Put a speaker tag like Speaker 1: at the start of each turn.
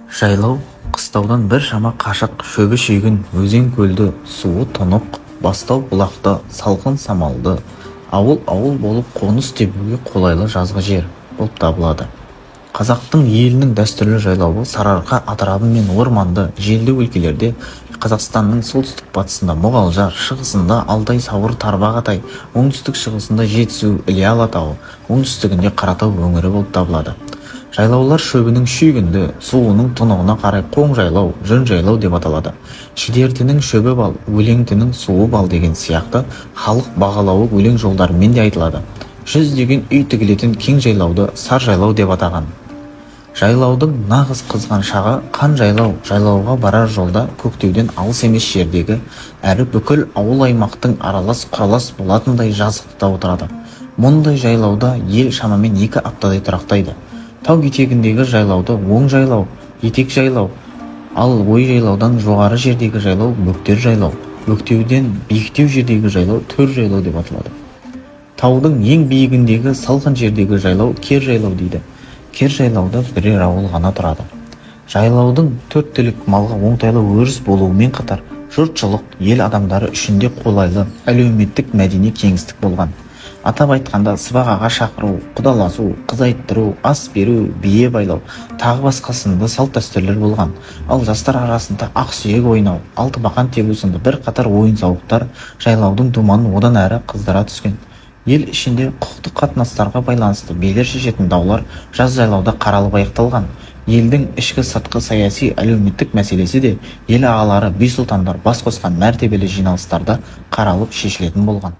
Speaker 1: Жайлау қыстаудан бір шама қашық, шөбі шүйгін, өзен көлді, суы тұнық, бастау бұлақты, салқын самалды, ауыл болып қоныс тебуге қолайлы жазғы жер болып табылады. Қазақтың елінің дәстүрлі жайлауы Сарыарқа атырабы мен орманды, желді өлкелерде, Қазақстанның солтүстік батысында Мұғалжар, шығысында Алтай, Сауыр, Тарбағатай, оңтүстік шығысында Жетісу, Іле Алатауы, оңтүстігінде Қаратау өңірі болып табылады. Жайлаулар шөбінің шүйгінді, суының тұнығына қарай қоң жайлау, жүн жайлау деп аталады. Шідертінің шөбі бал, өлеңтінің суы бал деген сияқты халық бағалауы өлең жолдарымен де айтылады. Жүздеген үй тігілетін кең жайлауды сар жайлау деп атаған. Жайлаудың нағыз қызған шағы қан жайлау. Жайлауға барар жолда көктеуден алыс емес жердегі әрі бүкіл ауыл аймақтың аралас құралас болатындай жазықта отырады. Мұндай жайлауда ел шамамен 2 аптадай тұрақтайды. Тау етегіндегі жайлауды оң жайлау, етек жайлау, ал ой жайлаудан жоғары жердегі жайлау бөктер жайлау, бөктеуден биіктеу жердегі жайлау төр жайлау деп аталады. Таудың ең биігіндегі салқын жердегі жайлау кер жайлау дейді. Кер жайлауда бірер ауыл ғана тұрады. Жайлаудың 4 түлік малға оңтайлы өріс болуымен қатар, жұртшылық ел адамдары үшін де қолайлы әлеуметтік мәдени кеңістік болған. Атап айтқанда сыбағаға шақыру, құдаласу, қыз айттыру, ас беру, бие байлау, тағы басқа сынды салт дәстүрлер болған. Ал жастар арасында ақсүйек ойнау, алтыбақан тебу сынды бір қатар ойын-сауықтар жайлаудың думанын одан әрі қыздыра түскен. Ел ішінде құқықтық қатынастарға байланысты белер шешетін даулар жаз жайлауда қаралып аяқталған. Елдің ішкі сыртқы саяси әлеуметтік мәселесі де ел ағалары би сұлтандар бас қосқан мәртебелі жиналыстарда қаралып шешілетін болған.